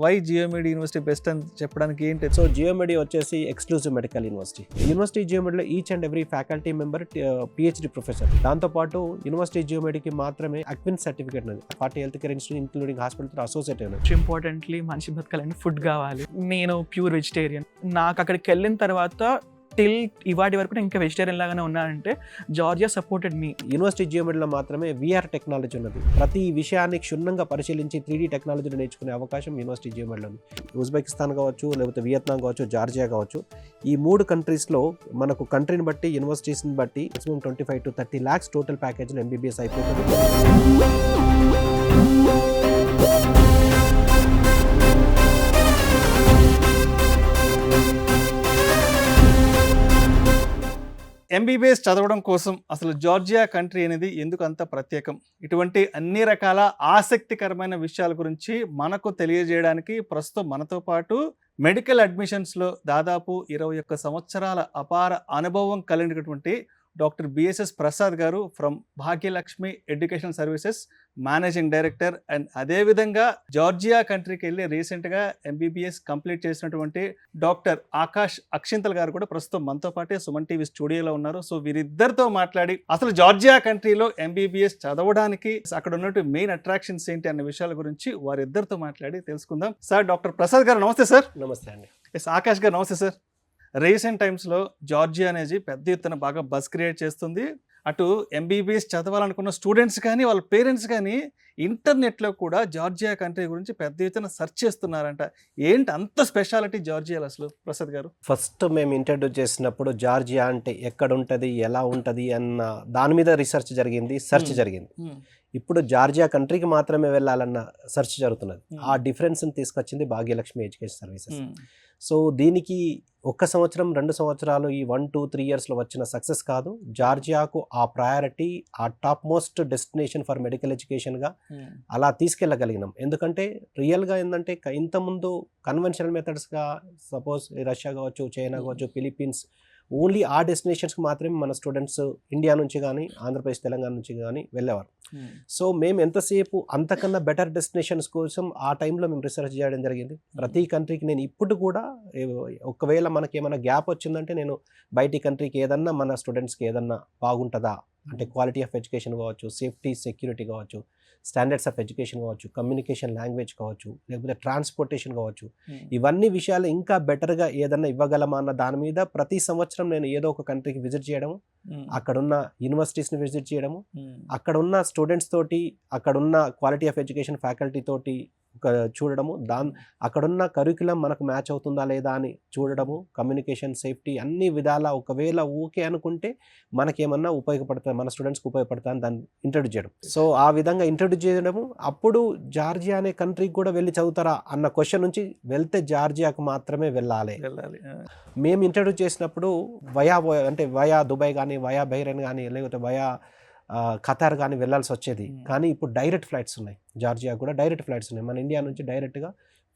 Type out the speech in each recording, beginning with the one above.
Why జియోమెడ్ university best అని చెప్పడానికి ఏంటి? సో జియోమెడ్ వచ్చేసి ఎక్స్క్లూజివ్ మెడికల్ యూనివర్సిటీ జియోమెడ్లో each and every faculty member PhD professor. దాంతోపాటు యూనివర్సిటీ జియోమెడ్కి మాత్రమే అక్విన్ సర్టిఫికేట్ ఉంది. 40 హెల్త్ కేర్ ఇన్స్టిట్యూట్ ఇంక్లూడింగ్ హాస్పిటల్తో అసోసియేట్ అయినది. ఇంపార్టెంట్లీ మంచి బతకాలని ఫుడ్ కావాలి. నేను ప్యూర్ వెజిటేరియన్. నాకు అక్కడికి వెళ్ళిన తర్వాత టిల్ ఇవాటి వరకు ఇంకా వెజిటేరియన్ లాగానే ఉన్నానంటే జార్జియా సపోర్టెడ్ మీ. యూనివర్సిటీ జియోమెడ్లో మాత్రమే VR టెక్నాలజీ ఉన్నది. ప్రతి విషయాన్ని క్షుణ్ణంగా పరిశీలించి 3D టెక్నాలజీని నేర్చుకునే అవకాశం యూనివర్సిటీ జియోమెడ్లో ఉంది. ఉజ్బెకిస్తాన్ కావచ్చు, లేకపోతే వియత్నాం కావచ్చు, జార్జియా కావచ్చు, ఈ 3 కంట్రీస్లో మనకు కంట్రీని బట్టి యూనివర్సిటీస్ని బట్టి maximum 25 to 30 lakhs total ప్యాకేజ్లో MBBS అయిపోతుంది. MBBS చదవడం కోసం అసలు జార్జియా కంట్రీ అనేది ఎందుకు అంత ప్రత్యేకం? ఇటువంటి అన్ని రకాల ఆసక్తికరమైన విషయాల గురించి మనకు తెలియజేయడానికి ప్రస్తుతం మనతో పాటు మెడికల్ అడ్మిషన్స్లో దాదాపు 21 సంవత్సరాల అపార అనుభవం కలిగినటువంటి డాక్టర్ BSS ప్రసాద్ గారు from Bhagyalakshmi education services managing director. And అదేవిధంగా జార్జియా కంట్రీకి వెళ్ళి రీసెంట్గా MBBS కంప్లీట్ చేసినటువంటి డాక్టర్ ఆకాష్ అక్షింతల్ గారు కూడా ప్రస్తుతం మనతో పాటే సుమన్ టీవీ స్టూడియోలో ఉన్నారు. సో వీరిద్దరితో మాట్లాడి అసలు జార్జియా కంట్రీలో MBBS చదవడానికి అక్కడ ఉన్నటువంటి మెయిన్ అట్రాక్షన్స్ ఏంటి అన్న విషయాల గురించి వారిద్దరితో మాట్లాడి తెలుసుకుందాం. సార్, డాక్టర్ ప్రసాద్ గారు నమస్తే సార్. నమస్తే అండి. ఎస్, ఆకాష్ గారు నమస్తే సార్. రీసెంట్ టైమ్స్లో జార్జియా అనేది పెద్ద ఎత్తున బాగా బజ్ క్రియేట్ చేస్తుంది. అటు MBBS చదవాలనుకున్న స్టూడెంట్స్ కానీ వాళ్ళ పేరెంట్స్ కానీ ఇంటర్నెట్లో కూడా జార్జియా కంట్రీ గురించి పెద్ద ఎత్తున సెర్చ్ చేస్తున్నారంట. ఏంటి అంత స్పెషాలిటీ జార్జియాలో అసలు ప్రసాద్ గారు? ఫస్ట్ మేము ఇంట్రడ్యూస్ చేసినప్పుడు జార్జియా అంటే ఎక్కడ ఉంటుంది, ఎలా ఉంటుంది అన్న దాని మీద రీసెర్చ్ జరిగింది. ఇప్పుడు జార్జియా కంట్రీకి మాత్రమే వెళ్ళాలన్న సెర్చ్ జరుగుతున్నది. ఆ డిఫరెన్స్ని తీసుకొచ్చింది భాగ్యలక్ష్మి ఎడ్యుకేషన్ సర్వీసెస్. సో దీనికి 1 సంవత్సరం 2 సంవత్సరాలు ఈ 1-2-3 yearsలో వచ్చిన సక్సెస్ కాదు. జార్జియాకు ఆ ప్రయారిటీ, ఆ top most destination for medical ఎడ్యుకేషన్గా అలా తీసుకెళ్ళగలిగినాం. ఎందుకంటే రియల్గా ఏంటంటే ఇంతకుముందు కన్వెన్షనల్ మెథడ్స్గా సపోజ్ రష్యా కావచ్చు, చైనా కావచ్చు, ఫిలిప్పీన్స్, ఓన్లీ ఆ డెస్టినేషన్స్కి మాత్రమే మన స్టూడెంట్స్ ఇండియా నుంచి కానీ ఆంధ్రప్రదేశ్, తెలంగాణ నుంచి కానీ వెళ్ళేవారు. సో మేము ఎంతసేపు అంతకన్నా బెటర్ డెస్టినేషన్స్ కోసం ఆ టైంలో మేము రీసెర్చ్ చేయడం జరిగింది. ప్రతి కంట్రీకి నేను ఇప్పుడు కూడా ఒకవేళ మనకి ఏమైనా గ్యాప్ వచ్చిందంటే నేను బయటి కంట్రీకి ఏదన్నా మన స్టూడెంట్స్కి ఏదన్నా బాగుంటుందా అంటే క్వాలిటీ ఆఫ్ ఎడ్యుకేషన్ కావచ్చు, సేఫ్టీ సెక్యూరిటీ కావచ్చు, స్టాండర్డ్స్ ఆఫ్ ఎడ్యుకేషన్ కావచ్చు, కమ్యూనికేషన్ లాంగ్వేజ్ కావచ్చు, లేకపోతే ట్రాన్స్పోర్టేషన్ కావచ్చు, ఇవన్నీ విషయాలు ఇంకా బెటర్గా ఏదన్నా ఇవ్వగలమా అన్న దాని మీద ప్రతి సంవత్సరం నేను ఏదో ఒక కంట్రీకి విజిట్ చేయడము, అక్కడున్న యూనివర్సిటీస్ని విజిట్ చేయడము, అక్కడున్న స్టూడెంట్స్ తోటి, అక్కడున్న క్వాలిటీ ఆఫ్ ఎడ్యుకేషన్ ఫ్యాకల్టీ తోటి చూడడము, అక్కడున్న కరిక్యులం మనకు మ్యాచ్ అవుతుందా లేదా అని చూడడము, కమ్యూనికేషన్, సేఫ్టీ అన్ని విధాలా ఒకవేళ ఓకే అనుకుంటే మనకేమన్నా ఉపయోగపడుతుంది, మన స్టూడెంట్స్కి ఉపయోగపడుతుంది అని దాన్ని ఇంట్రడ్యూస్ చేయడం. సో ఆ విధంగా ఇంట్రడ్యూస్ చేయడము. అప్పుడు జార్జియా అనే కంట్రీకి కూడా వెళ్ళి చదువుతారా అన్న క్వశ్చన్ నుంచి వెళ్తే జార్జియాకు మాత్రమే వెళ్ళాలి. మేము ఇంట్రడ్యూస్ చేసినప్పుడు వయా దుబాయ్ కానీ, వయా బహ్రెయిన్ కానీ, లేకపోతే వయా ఖతార్ కానీ వెళ్ళాల్సి వచ్చేది. కానీ ఇప్పుడు డైరెక్ట్ ఫ్లైట్స్ ఉన్నాయి. జార్జియా కూడా డైరెక్ట్ ఫ్లైట్స్ ఉన్నాయి. మన ఇండియా నుంచి డైరెక్ట్గా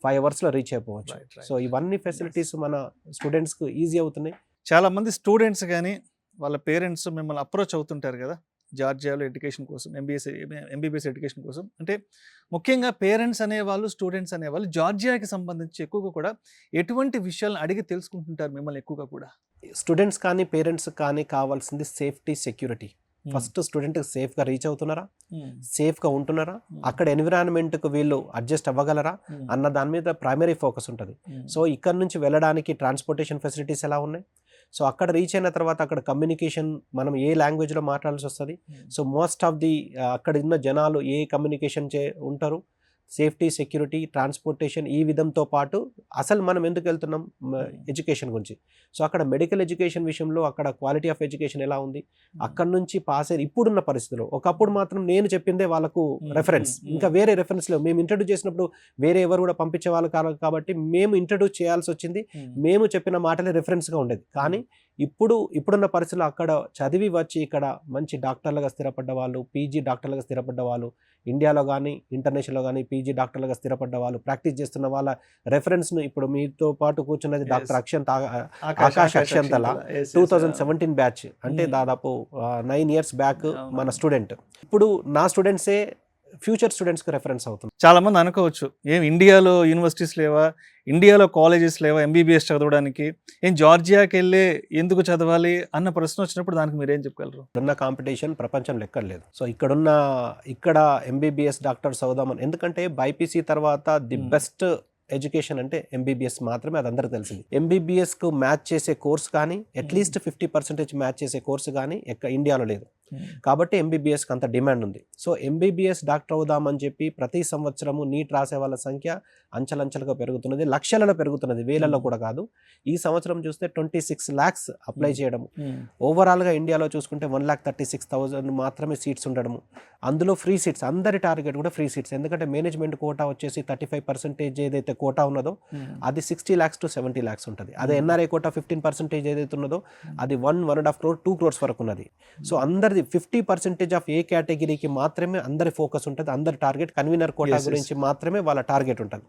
5 hours రీచ్ అయిపోవచ్చు. సో ఇవన్నీ ఫెసిలిటీస్ మన స్టూడెంట్స్కి ఈజీ అవుతున్నాయి. చాలామంది స్టూడెంట్స్ కానీ వాళ్ళ పేరెంట్స్ మిమ్మల్ని అప్రోచ్ అవుతుంటారు కదా జార్జియాలో ఎడ్యుకేషన్ కోసం, MBBS ఎడ్యుకేషన్ కోసం. అంటే ముఖ్యంగా పేరెంట్స్ అనేవాళ్ళు, స్టూడెంట్స్ అనేవాళ్ళు జార్జియాకి సంబంధించి ఎక్కువగా కూడా ఎటువంటి విషయాలను అడిగి తెలుసుకుంటుంటారు మిమ్మల్ని ఎక్కువగా కూడా? స్టూడెంట్స్ కానీ పేరెంట్స్ కానీ కావాల్సింది సేఫ్టీ, సెక్యూరిటీ. ఫస్ట్ స్టూడెంట్కి సేఫ్గా రీచ్ అవుతున్నారా, సేఫ్గా ఉంటున్నారా, అక్కడ ఎన్విరాన్మెంట్కి వీళ్ళు అడ్జస్ట్ అవ్వగలరా అన్న దాని మీద ప్రైమరీ ఫోకస్ ఉంటుంది. సో ఇక్కడ నుంచి వెళ్ళడానికి ట్రాన్స్పోర్టేషన్ ఫెసిలిటీస్ ఎలా ఉన్నాయి, సో అక్కడ రీచ్ అయిన తర్వాత అక్కడ కమ్యూనికేషన్ మనం ఏ లాంగ్వేజ్లో మాట్లాడాల్సి వస్తుంది, సో మోస్ట్ ఆఫ్ ది అక్కడ ఉన్న జనాలు ఏ కమ్యూనికేషన్ ఉంటారు, సేఫ్టీ, సెక్యూరిటీ, ట్రాన్స్పోర్టేషన్, ఈ విధంతో పాటు అసలు మనం ఎందుకు వెళ్తున్నాం ఎడ్యుకేషన్ గురించి. సో అక్కడ మెడికల్ ఎడ్యుకేషన్ విషయంలో అక్కడ క్వాలిటీ ఆఫ్ ఎడ్యుకేషన్ ఎలా ఉంది, అక్కడ నుంచి పాస్ అయ్యి ఇప్పుడున్న పరిస్థితిలో ఒకప్పుడు మాత్రం నేను చెప్పిందే వాళ్ళకు రెఫరెన్స్, ఇంకా వేరే రెఫరెన్స్లో మేము ఇంట్రడ్యూస్ చేసినప్పుడు వేరే ఎవరు కూడా పంపించే వాళ్ళు కాదు కాబట్టి మేము ఇంట్రడ్యూస్ చేయాల్సి వచ్చింది. మేము చెప్పిన మాటలే రెఫరెన్స్గా ఉండేది. కానీ ఇప్పుడున్న పరిస్థితుల్లో అక్కడ చదివి వచ్చి ఇక్కడ మంచి డాక్టర్లుగా స్థిరపడ్డ వాళ్ళు, PG డాక్టర్లుగా స్థిరపడ్డ వాళ్ళు, ఇండియాలో కానీ ఇంటర్నేషనల్లో కానీ PG డాక్టర్లుగా స్థిరపడ్డ వాళ్ళు, ప్రాక్టీస్ చేస్తున్న వాళ్ళ రెఫరెన్స్ను ఇప్పుడు మీతో పాటు కూర్చున్నది డాక్టర్ ఆకాష్ అక్షంతల 2017 బ్యాచ్, అంటే దాదాపు 9 years బ్యాక్ మన స్టూడెంట్. ఇప్పుడు నా స్టూడెంట్సే ఫ్యూచర్ స్టూడెంట్స్కి రెఫరెన్స్ అవుతుంది. చాలా మంది అనుకోవచ్చు, ఏం ఇండియాలో యూనివర్సిటీస్ లేవా, ఇండియాలో కాలేజెస్ లేవా ఎంబీబీఎస్ చదవడానికి, ఏం జార్జియాకి వెళ్ళి ఎందుకు చదవాలి అన్న ప్రశ్న వచ్చినప్పుడు దానికి మీరేం చెప్పగలరు? ఇక్కడున్న కాంపిటీషన్ ప్రపంచంలో ఎక్కడ లేదు. సో ఇక్కడ ఎంబీబీఎస్ డాక్టర్స్ అవుదామని, ఎందుకంటే బైపీసీ తర్వాత ది బెస్ట్ ఎడ్యుకేషన్ అంటే ఎంబీబీఎస్ మాత్రమే, అది అందరికీ తెలిసింది. ఎంబీబీఎస్కు మ్యాచ్ చేసే కోర్స్ కానీ అట్లీస్ట్ 50% మ్యాచ్ చేసే కోర్సు కానీ ఇండియాలో లేదు. కాబట్టి ఎంబీబీఎస్కి అంత డిమాండ్ ఉంది. సో ఎంబీబీఎస్ డాక్టర్ అవుదామని చెప్పి ప్రతి సంవత్సరము నీట్ రాసే వాళ్ళ సంఖ్య అంచెలంచెలుగా పెరుగుతున్నది, లక్షలలో పెరుగుతున్నది, వేలల్లో కూడా కాదు. ఈ సంవత్సరం చూస్తే 26 lakhs అప్లై చేయడం, ఓవరాల్గా ఇండియాలో చూసుకుంటే 1,36,000 మాత్రమే సీట్స్ ఉండడము, అందులో ఫ్రీ సీట్స్, అందరి టార్గెట్ కూడా ఫ్రీ సీట్స్. ఎందుకంటే మేనేజ్మెంట్ కోటా వచ్చేసి 35% ఏదైతే కోటా ఉన్నదో అది 60 lakhs to 70 lakhs ఉంటుంది. అదే ఎన్ఆర్ఐ కోటా 15% ఏదైతే ఉన్నదో అది 1.5 crore 2 crores వరకు ఉన్నది. సో అందరిది 50% ఆఫ్ ఏ కేటగిరీకి మాత్రమే అందరి ఫోకస్ ఉంటుంది, అందరి టార్గెట్ కన్వీనర్ కోటా గురించి మాత్రమే వాళ్ళ టార్గెట్ ఉంటుంది.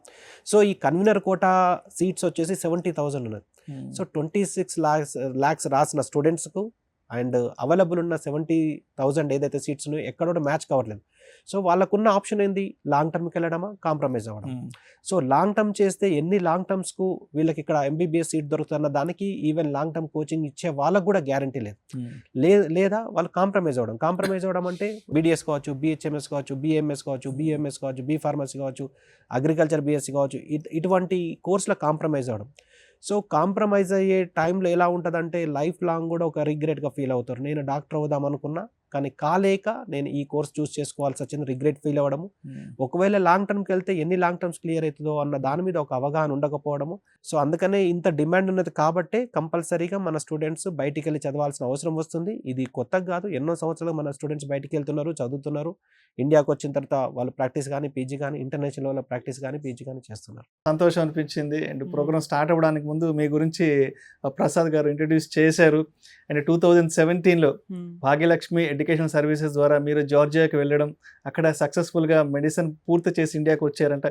సో ఈ కన్వీనర్ కోటా సీట్స్ వచ్చేసి 70,000 ఉన్నది. సో 26 lakhs రాసిన స్టూడెంట్స్కు అండ్ అవైలబుల్ ఉన్న 70,000 ఏదైతే సీట్స్ ఉన్నాయో ఎక్కడ కూడా మ్యాచ్ కావట్లేదు. సో వాళ్ళకున్న ఆప్షన్ ఏంది, లాంగ్ టర్మ్కి వెళ్ళడమా, కాంప్రమైజ్ అవ్వడం. సో లాంగ్ టర్మ్ చేస్తే ఎన్ని లాంగ్ టర్మ్స్కు వీళ్ళకి ఇక్కడ ఎంబీబీఎస్ సీట్ దొరుకుతున్న దానికి ఈవెన్ లాంగ్ టర్మ్ కోచింగ్ ఇచ్చే వాళ్ళకు కూడా గ్యారంటీ లేదు. లేదా వాళ్ళు కాంప్రమైజ్ అవ్వడం అంటే బీడీఎస్ కావచ్చు, బీహెచ్ఎంఎస్ కావచ్చు, బీఎంఎస్ కావచ్చు, బీఎంఎస్ కావచ్చు, బీ ఫార్మసీ కావచ్చు, అగ్రికల్చర్ బీఎస్సీ కావచ్చు, ఇటువంటి కోర్సులో కాంప్రమైజ్ అవ్వడం. సో కాంప్రమైజ్ అయ్యే టైంలో ఎలా ఉంటుందంటే లైఫ్ లాంగ్ కూడా ఒక రిగ్రెట్గా ఫీల్ అవుతారు. నేను డాక్టర్ అవుదాం అనుకున్నా కానీ కాలేక నేను ఈ కోర్స్ చూస్ చేసుకోవాల్సి వచ్చింది, రిగ్రెట్ ఫీల్ అవ్వడము. ఒకవేళ లాంగ్ టర్మ్కి వెళ్తే ఎన్ని లాంగ్ టర్మ్స్ క్లియర్ అవుతుందో అన్న దాని మీద ఒక అవగాహన ఉండకపోవడము. సో అందుకనే ఇంత డిమాండ్ ఉన్నది కాబట్టే కంపల్సరీగా మన స్టూడెంట్స్ బయటికి వెళ్ళి చదవాల్సిన అవసరం వస్తుంది. ఇది కొత్తగా కాదు, ఎన్నో సంవత్సరాలు మన స్టూడెంట్స్ బయటికి వెళ్తున్నారు, చదువుతున్నారు. ఇండియాకి వచ్చిన తర్వాత వాళ్ళు ప్రాక్టీస్ కానీ పీజీ కానీ ఇంటర్నేషనల్ లెవెల్లో ప్రాక్టీస్ కానీ పీజీ కానీ చేస్తున్నారు. సంతోషం అనిపించింది. అండ్ ప్రోగ్రామ్ స్టార్ట్ అవ్వడానికి ముందు మీ గురించి ప్రసాద్ గారు ఇంట్రడ్యూస్ చేశారు. అండ్ 2017లో భాగ్యలక్ష్మి ఎడ్యుకేషన్ సర్వీసెస్ ద్వారా మీరు జార్జియాకి వెళ్ళడం, అక్కడ సక్సెస్ఫుల్గా మెడిసిన్ పూర్తి చేసి ఇండియాకి వచ్చారంట.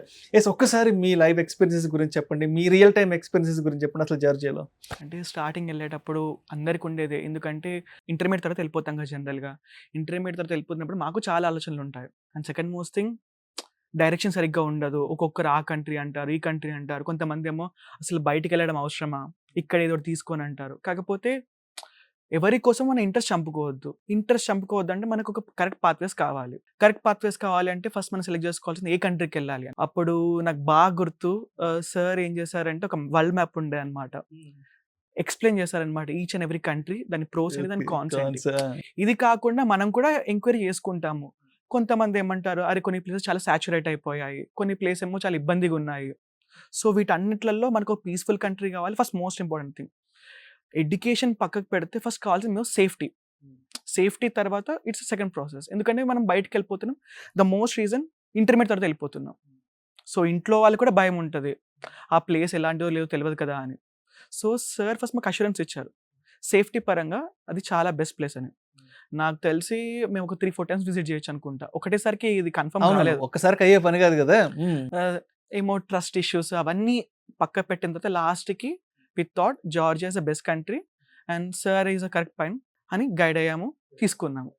ఒక్కసారి మీ లైఫ్ ఎక్స్పీరియన్సెస్ గురించి చెప్పండి, మీ రియల్ టైమ్ ఎక్స్పీరియన్సెస్ గురించి చెప్పండి అసలు జార్జియాలో. అంటే స్టార్టింగ్ వెళ్ళేటప్పుడు అందరికి ఉండేది, ఎందుకంటే ఇంటర్మీడియట్ తర్వాత వెళ్ళిపోతాం కదా జనరల్గా. ఇంటర్మీడియట్ తర్వాత వెళ్ళిపోతున్నప్పుడు మాకు చాలా ఆలోచనలు ఉంటాయి. And second most thing, direction సరిగ్గా ఉండదు. ఒక్కొక్కరు ఆ కంట్రీ అంటారు, ఈ కంట్రీ అంటారు. కొంతమంది ఏమో అసలు బయటికి వెళ్ళడం అవసరమా, ఇక్కడ ఏదో తీసుకొని అంటారు. కాకపోతే ఎవరి కోసం మన ఇంట్రెస్ట్ చంపుకోవద్దు అంటే మనకు ఒక కరెక్ట్ పాత్వేస్ కావాలి అంటే ఫస్ట్ మనం సెలెక్ట్ చేసుకోవాల్సింది ఏ కంట్రీకి వెళ్ళాలి అని. అప్పుడు నాకు బాగా గుర్తు, సార్ ఏం చేశారంటే ఒక వరల్డ్ మ్యాప్ ఉండే అనమాట, ఎక్స్ప్లెయిన్ చేశారనమాట ఈచ్ అండ్ ఎవ్రీ కంట్రీ, దాని ప్రోస్ ఏంటి, దాని కాన్స్ ఏంటి. ఇది కాకుండా మనం కూడా ఎంక్వైరీ చేసుకుంటాము. కొంతమంది ఏమంటారు, అరే కొన్ని ప్లేసెస్ చాలా సాచురేట్ అయిపోయాయి, కొన్ని ప్లేస్ ఏమో చాలా ఇబ్బందిగా ఉన్నాయి. సో వీటన్నిట్లలో మనకు ఒక పీస్ఫుల్ కంట్రీ కావాలి. First most important thing education పక్కకు పెడితే ఫస్ట్ కావాల్సింది మేము సేఫ్టీ తర్వాత ఇట్స్ సెకండ్ ప్రాసెస్. ఎందుకంటే మనం బయటకు వెళ్ళిపోతున్నాం, ద మోస్ట్ రీజన్ ఇంటర్మీడియట్ తర్వాత వెళ్ళిపోతున్నాం. సో ఇంట్లో వాళ్ళు కూడా భయం ఉంటుంది, ఆ ప్లేస్ ఎలాంటిదో లేదో తెలియదు కదా అని. సో సార్ ఫస్ట్ మాకు అష్యూరెన్స్ ఇచ్చారు సేఫ్టీ పరంగా అది చాలా బెస్ట్ ప్లేస్ అని. నాకు తెలిసి మేము ఒక 3-4 times విజిట్ చేయొచ్చు అనుకుంటా. ఒకటేసరికి ఇది కన్ఫర్మ్ కాలేదు, ఒక్కసారికి అయ్యే పని కాదు కదా. ఏమో ట్రస్ట్ ఇష్యూస్ అవన్నీ పక్క పెట్టిన తర్వాత లాస్ట్కి we thought Georgia is the best country and sir is a correct point అని గైడ్ అయ్యాము, తీసుకున్నాము.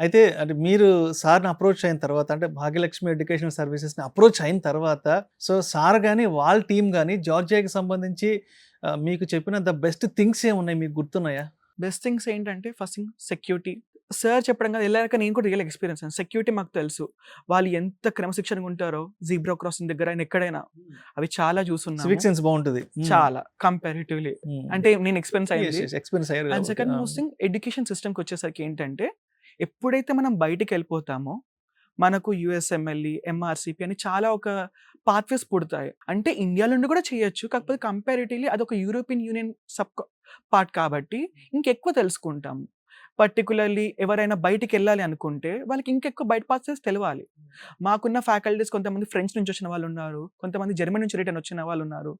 అయితే అంటే మీరు సార్ని అప్రోచ్ అయిన తర్వాత, అంటే భాగ్యలక్ష్మి ఎడ్యుకేషన్ సర్వీసెస్ని అప్రోచ్ అయిన తర్వాత, సో సార్ కానీ వాళ్ళ టీం కానీ జార్జియాకి సంబంధించి మీకు చెప్పిన ద బెస్ట్ థింగ్స్ ఏమున్నాయి, మీకు గుర్తున్నాయా? బెస్ట్ థింగ్స్ ఏంటంటే ఫస్ట్ థింగ్ సెక్యూరిటీ. సార్ చెప్పడం కదా వెళ్ళాక నేను కూడా రియల్ ఎక్స్పీరియన్స్ అయ్యాను. సెక్యూరిటీ మాకు తెలుసు, వాళ్ళు ఎంత క్రమశిక్షణగా ఉంటారో జీబ్రా క్రాసింగ్ దగ్గర ఎక్కడైనా, అవి చాలా చూస్తున్నాను. సివిక్ సెన్స్ బాగుంటుంది చాలా కంపారిటివ్లీ, అంటే నేను ఎక్స్పీరియన్స్ అయ్యింది. And second most thing education సిస్టమ్కి వచ్చేసరికి ఏంటంటే ఎప్పుడైతే మనం బయటికి వెళ్ళిపోతామో మనకు యుఎస్ఎంఎల్ఈ, ఎంఆర్సిపి అని చాలా ఒక పాత్వేస్ పుడతాయి. అంటే ఇండియా నుండి కూడా చేయొచ్చు, కాకపోతే కంపారిటివ్లీ అదొక యూరోపియన్ యూనియన్ సబ్ పార్ట్ కాబట్టి ఇంకెక్కువ తెలుసుకుంటాము. పర్టికులర్లీ ఎవరైనా బయటికి వెళ్ళాలి అనుకుంటే వాళ్ళకి ఇంకెక్కువ బయట పాత్వేస్ తెలియాలి. మాకున్న ఫ్యాకల్టీస్ కొంతమంది ఫ్రెంచ్ నుంచి వచ్చిన వాళ్ళు ఉన్నారు, కొంతమంది జర్మనీ నుంచి రిటర్న్ వచ్చిన వాళ్ళు ఉన్నారు.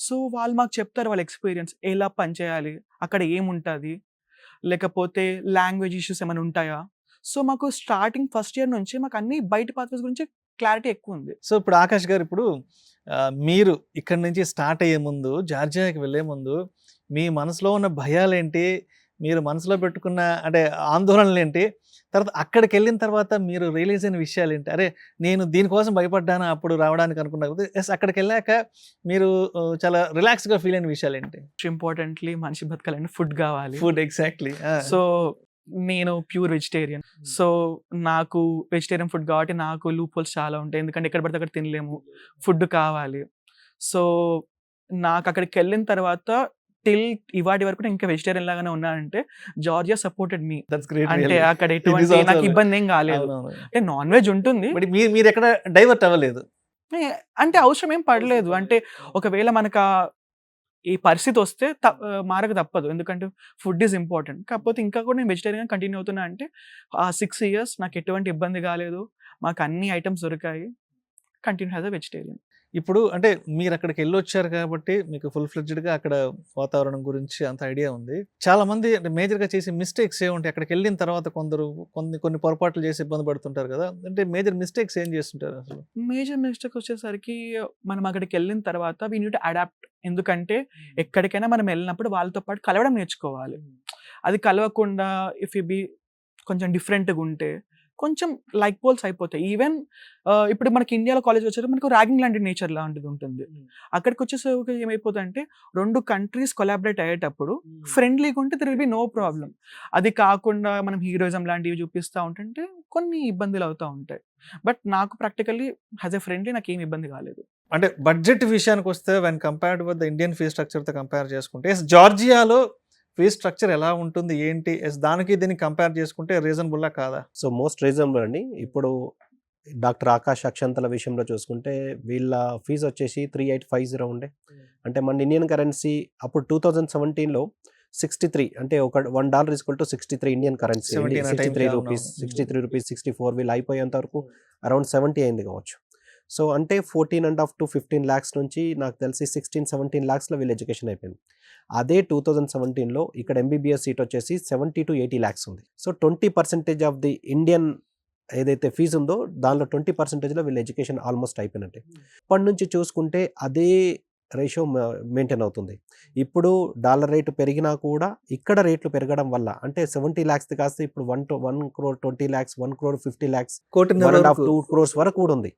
సో వాళ్ళు మాకు చెప్తారు వాళ్ళ ఎక్స్పీరియన్స్, ఎలా పనిచేయాలి, అక్కడ ఏముంటుంది, లేకపోతే లాంగ్వేజ్ ఇష్యూస్ ఏమైనా ఉంటాయా. సో మాకు స్టార్టింగ్ ఫస్ట్ ఇయర్ నుంచి మాకు అన్ని బయట పాత్వేస్ గురించి క్లారిటీ ఎక్కువ ఉంది. సో ఇప్పుడు ఆకాష్ గారు, ఇప్పుడు మీరు ఇక్కడ నుంచి స్టార్ట్ అయ్యే ముందు, జార్జియాకి వెళ్ళే ముందు మీ మనసులో ఉన్న భయాలేంటి, మీరు మనసులో పెట్టుకున్న అంటే ఆందోళనలు ఏంటి? తర్వాత అక్కడికి వెళ్ళిన తర్వాత మీరు రియలైజ్ అయిన విషయాలు ఏంటి? అరే నేను దీనికోసం భయపడ్డాను అప్పుడు రావడానికి అనుకున్నా కదా. ఎస్ అక్కడికి వెళ్ళాక మీరు చాలా రిలాక్స్‌గా ఫీల్ అయిన విషయాలు ఏంటి? ఇంపార్టెంట్లీ మనిషి బతకాలంటే ఫుడ్ కావాలి. Food exactly. సో నేను ప్యూర్ వెజిటేరియన్. సో నాకు వెజిటేరియన్ ఫుడ్ కాబట్టి నాకు లూప్ హోల్స్ చాలా ఉంటాయి. ఎందుకంటే ఎక్కడ పడితే అక్కడ తినలేము. ఫుడ్ కావాలి. సో నాకు అక్కడికి వెళ్ళిన తర్వాత టిల్ ఇవాటి వరకు నేను ఇంకా వెజిటేరియన్ లాగానే ఉన్నానంటే Georgia supported me. That's great. అంటే అక్కడ ఎటువంటి నాకు ఇబ్బంది ఏం కాలేదు. అంటే నాన్ వెజ్ ఉంటుంది. బట్ మీరు ఎక్కడ డైవర్ట్ అవ్వలేదు. అంటే అవసరం ఏం పడలేదు. అంటే ఒకవేళ మనకు ఈ పరిస్థితి వస్తే మారక తప్పదు. ఎందుకంటే ఫుడ్ ఈజ్ ఇంపార్టెంట్. కాకపోతే ఇంకా కూడా నేను వెజిటేరియన్ కంటిన్యూ అవుతున్నా అంటే ఆ 6 ఇయర్స్ నాకు ఎటువంటి ఇబ్బంది కాలేదు. మాకు అన్ని ఐటమ్స్ దొరికాయి. Continue as a vegetarian. ఇప్పుడు అంటే మీరు అక్కడికి వెళ్ళొచ్చారు కాబట్టి మీకు ఫుల్ ఫ్లెడ్జ్డ్‌గా అక్కడ వాతావరణం గురించి అంత ఐడియా ఉంది. చాలామంది అంటే మేజర్‌గా చేసే మిస్టేక్స్ ఏముంటాయి? అక్కడికి వెళ్ళిన తర్వాత కొందరు కొన్ని పొరపాట్లు చేసి ఇబ్బంది పడుతుంటారు కదా. అంటే మేజర్ మిస్టేక్స్ ఏం చేస్తుంటారు అసలు? మేజర్ మిస్టేక్ వచ్చేసరికి మనం అక్కడికి వెళ్ళిన తర్వాత వి నీడ్ టు అడాప్ట్. ఎందుకంటే ఎక్కడికైనా మనం వెళ్ళినప్పుడు వాళ్ళతో పాటు కలవడం నేర్చుకోవాలి. అది కలవకుండా ఇఫ్ యూ బీ కొంచెం డిఫరెంట్‌గా ఉంటే కొంచెం లైక్ పోల్స్ అయిపోతాయి. ఈవెన్ ఇప్పుడు మనకి ఇండియాలో కాలేజ్ వచ్చేసరికి మనకు ర్యాగింగ్ లాంటి నేచర్ లాంటిది ఉంటుంది. అక్కడికి వచ్చేసరికి ఏమైపోతుందంటే 2 కంట్రీస్ కొలాబరేట్ అయ్యేటప్పుడు ఫ్రెండ్లీగా ఉంటే there will be no problem. అది కాకుండా మనం హీరోయిజం లాంటివి చూపిస్తూ ఉంటుంటే కొన్ని ఇబ్బందులు అవుతూ ఉంటాయి. బట్ నాకు ప్రాక్టికల్లీ యాజ్ ఎ ఫ్రెండ్లీ నాకు ఏమి ఇబ్బంది కాలేదు. అంటే బడ్జెట్ విషయానికి వస్తే when compared with the Indian fee స్ట్రక్చర్‌తో కంపేర్ చేసుకుంటే జార్జియాలో ఫీ స్ట్రక్చర్ ఎలా ఉంటుంది? ఏంటి? దానికి దీనికి కంపేర్ చేసుకుంటే రీజనబుల్లా కాదా? సో మోస్ట్ రీజనబుల్ అండి. ఇప్పుడు డాక్టర్ ఆకాష్ అక్షంతల విషయంలో చూసుకుంటే వీళ్ళ ఫీజు వచ్చేసి 3850 ఉండే. అంటే మన ఇండియన్ కరెన్సీ అప్పుడు 2017లో 63 అంటే ఒక $1 equal to 63 Indian currency. 63 rupees, 63 rupees, 64 వీళ్ళు అయిపోయేంత వరకు అరౌండ్ 70 అయింది కావచ్చు. సో అంటే 14.5 to 15 lakhs నుంచి నాకు తెలిసి 16-17 lakhsలో వీళ్ళ ఎడ్యుకేషన్ అయిపోయింది. అదే 2017లో ఇక్కడ ఎంబీబీఎస్ సీట్ వచ్చేసి 70 to 80 lakhs ఉంది. సో 20% ఆఫ్ ది ఇండియన్ ఏదైతే ఫీజు ఉందో దానిలో 20%లో వీళ్ళ ఎడ్యుకేషన్ ఆల్మోస్ట్ అయిపోయినట్టే. ఇప్పటి నుంచి చూసుకుంటే అదే రేషియో మెయింటైన్ అవుతుంది. ఇప్పుడు డాలర్ రేటు పెరిగినా కూడా ఇక్కడ రేట్లు పెరగడం వల్ల అంటే 70 lakhs కాస్త ఇప్పుడు 1 crore 20 lakhs, 1 crore 50 lakhs, 1.5-2 crores వరకు కూడా ఉంది.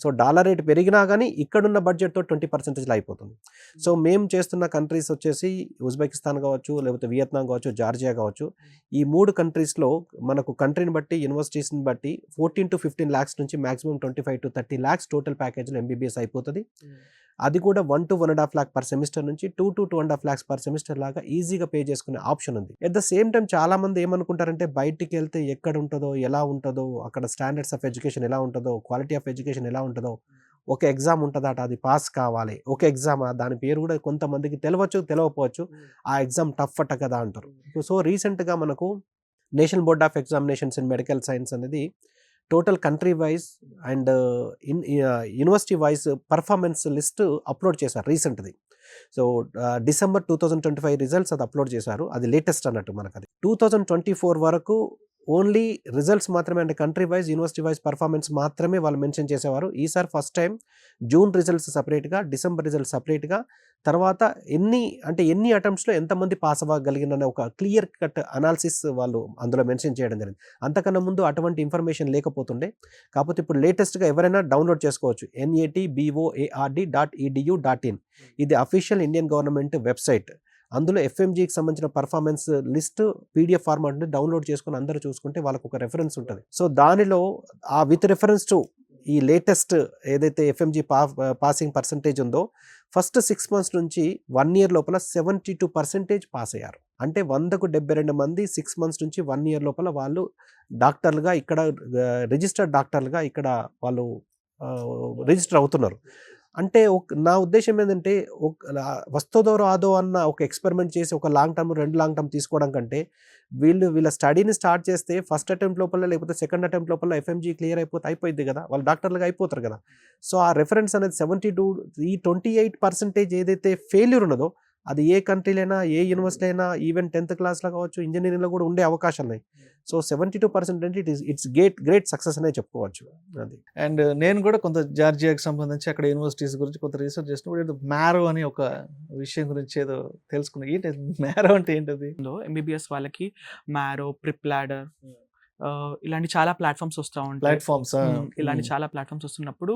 సో డాలర్ రేట్ పెరిగినా కానీ ఇక్కడున్న బడ్జెట్తో 20% అయిపోతుంది. సో మేము చేస్తున్న కంట్రీస్ వచ్చేసి ఉజ్బెకిస్తాన్ కావచ్చు, లేకపోతే వియత్నాం కావచ్చు, జార్జియా కావచ్చు. ఈ 3 కంట్రీస్లో మనకు కంట్రీని బట్టి, యూనివర్సిటీస్ని బట్టి 14 to 15 lakhs నుంచి మాక్సిమం 25 to 30 lakhs టోటల్ ప్యాకేజ్లో ఎంబీబీఎస్ అయిపోతుంది. అది కూడా 1 to 1.5 lakh పర్ సెమిస్టర్ నుంచి 2 to 2.5 lakhs పర్ సెమిస్టర్ లాగా ఈజీగా పే చేసుకునే ఆప్షన్ ఉంది. ఎట్ ద సేమ్ టైం చాలా మంది ఏమనుకుంటారంటే బయటికి వెళ్తే ఎక్కడ ఉంటుందో, ఎలా ఉంటుందో, అక్కడ స్టాండర్డ్స్ ఆఫ్ ఎడ్యుకేషన్ ఎలా ఉంటుందో, క్వాలిటీ ఆఫ్ ఎడ్యుకేషన్ ఎలా ఉంటుందో, ఒక ఎగ్జామ్ ఉంటుందట అది పాస్ కావాలి. ఒక ఎగ్జామ్ దాని పేరు కూడా కొంతమందికి తెలియకపోవచ్చు. ఆ ఎగ్జామ్ టఫ్ అట కదా అంటారు. సో రీసెంట్గా మనకు national board of examinations in medical science అనేది total country wise and university wise performance list upload చేశారు రీసెంట్ది. సో డిసెంబర్ 2025 రిజల్ట్స్ అది అప్లోడ్ చేశారు. అది లేటెస్ట్ అన్నట్టు మనకు. అది 2024 వరకు ఓన్లీ రిజల్ట్స్ మాత్రమే, అంటే country wise, university wise performance మాత్రమే వాళ్ళు మెన్షన్ చేసేవారు. ఈసారి ఫస్ట్ టైం జూన్ రిజల్ట్స్ సపరేట్గా, డిసెంబర్ రిజల్ట్స్ సపరేట్గా, తర్వాత ఎన్ని అటెంప్ట్స్లో ఎంతమంది పాస్ అవ్వగలిగిన ఒక క్లియర్ కట్ అనాలిసిస్ వాళ్ళు అందులో మెన్షన్ చేయడం జరిగింది. అంతకన్నా ముందు అటువంటి ఇన్ఫర్మేషన్ లేకపోతుండే. కాకపోతే ఇప్పుడు లేటెస్ట్గా ఎవరైనా డౌన్లోడ్ చేసుకోవచ్చు. natboard.edu.in. ఇది అఫీషియల్ ఇండియన్ గవర్నమెంట్ వెబ్సైట్. అందులో ఎఫ్ఎంజీకి సంబంధించిన performance list PDF format download చేసుకుని అందరూ చూసుకుంటే వాళ్ళకు ఒక రెఫరెన్స్ ఉంటుంది. సో దానిలో విత్ రెఫరెన్స్ టు ఈ లేటెస్ట్ ఏదైతే ఎఫ్ఎంజీ పాసింగ్ పర్సంటేజ్ ఉందో ఫస్ట్ 6 months నుంచి 1 year లోపల 72% పాస్ అయ్యారు. అంటే 100కు 72 మంది 6 months నుంచి 1 year లోపల వాళ్ళు డాక్టర్లుగా ఇక్కడ రిజిస్టర్డ్ డాక్టర్లుగా ఇక్కడ వాళ్ళు రిజిస్టర్ అవుతున్నారు. అంటే నా ఉద్దేశం ఏంటంటే వస్తుందో రాదో అన్న ఒక ఎక్స్పెరిమెంట్ చేసి ఒక లాంగ్ టర్మ్ 2 లాంగ్ టర్మ్ తీసుకోవడం కంటే వీళ్ళ స్టడీని స్టార్ట్ చేస్తే ఫస్ట్ అటెంప్ట్ లోపల లేకపోతే సెకండ్ అటెంప్ట్ లోపల ఎఫ్ఎంజీ క్లియర్ అయిపోయింది కదా, వాళ్ళు డాక్టర్లుగా అయిపోతారు కదా. సో ఆ రెఫరెన్స్ అనేది 72, ఈ 28% ఏదైతే ఫెయిల్యూర్ ఉన్నదో అది ఏ కంట్రీలైనా ఏ యూనివర్సిటీ అయినా ఈవెన్ 10th క్లాస్లో కావచ్చు ఇంజనీరింగ్లో కూడా ఉండే అవకాశాలు ఉన్నాయి. సో 72% అంటే ఇట్స్ గ్రేట్ సక్సెస్ అనే చెప్పుకోవచ్చు. అది అండ్ నేను కూడా కొంత జార్జియాకి సంబంధించి అక్కడ యూనివర్సిటీస్ గురించి కొంత రీసెర్చ్ చేసినప్పుడు ఏదో మ్యారో అని ఒక విషయం గురించి ఏదో తెలుసుకున్నా. ఏంటి మ్యారో అంటే ఏంటది? ఎంబీబీఎస్ వాళ్ళకి మ్యారో, ప్రిప్ లాడర్ ఇలాంటి చాలా ప్లాట్ఫామ్స్ వస్తూ ఉంటాయి. ప్లాట్ఫామ్స్ ఇలాంటి చాలా ప్లాట్ఫామ్స్ వస్తున్నప్పుడు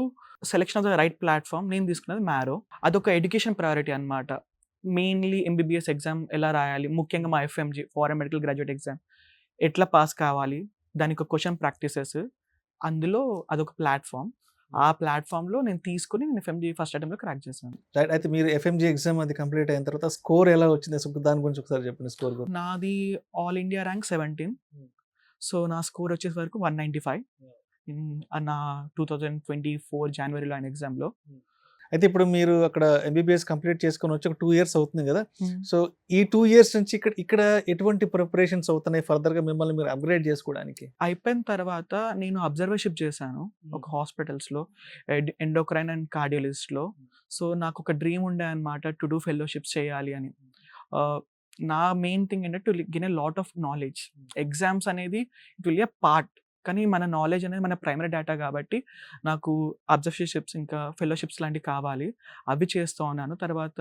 selection of the right platform నేను తీసుకున్నది మ్యారో. అదొక ఎడ్యుకేషన్ ప్రయారిటీ అనమాట. మెయిన్లీ ఎంబీబీఎస్ ఎగ్జామ్ ఎలా రాయాలి, ముఖ్యంగా మా FMG foreign medical graduate exam ఎట్లా పాస్ కావాలి, దానికి ఒక క్వశ్చన్ ప్రాక్టీసెస్, అందులో అదొక ప్లాట్ఫామ్. ఆ ప్లాట్ఫామ్లో నేను తీసుకుని నేను ఎఫ్ఎంజీ ఫస్ట్ అటెంప్ట్లో క్రాక్ చేశాను. రైట్. అయితే మీరు ఎఫ్ఎంజీ ఎగ్జామ్ అది కంప్లీట్ అయిన తర్వాత స్కోర్ ఎలా వచ్చింది? అసలు దాని గురించి ఒకసారి చెప్పండి. స్కోర్ గురించి. నాది ఆల్ ఇండియా ర్యాంక్ 17. సో నా స్కోర్ వచ్చేసి వరకు 195 నా 2024 జనవరిలో అయిన ఎగ్జామ్లో. అయితే ఇప్పుడు మీరు అక్కడ ఎంబీబీఎస్ కంప్లీట్ చేసుకొని వచ్చి ఒక 2 years అవుతుంది కదా. సో ఈ 2 years నుంచి ఇక్కడ ఎటువంటి ప్రిపరేషన్స్ అవుతున్నాయి ఫర్దర్గా మిమ్మల్ని మీరు అప్గ్రేడ్ చేసుకోవడానికి? అయిపోయిన తర్వాత నేను అబ్జర్వర్షిప్ చేశాను ఒక హాస్పిటల్స్లో, ఎండోక్రైన్ అండ్ కార్డియాలజిస్ట్లో. సో నాకు ఒక డ్రీమ్ ఉండే అనమాట, టు డూ ఫెలోషిప్స్ చేయాలి అని. నా మెయిన్ థింగ్ ఏంటంటే to gain a lot of knowledge. Exams అనేది ఇట్ విల్ ఎ పార్ట్, కానీ మన నాలెడ్జ్ అనేది మన ప్రైమరీ డేటా కాబట్టి నాకు అబ్జర్వర్షిప్స్ ఇంకా ఫెలోషిప్స్ లాంటివి కావాలి. అవి చేస్తూ ఉన్నాను. తర్వాత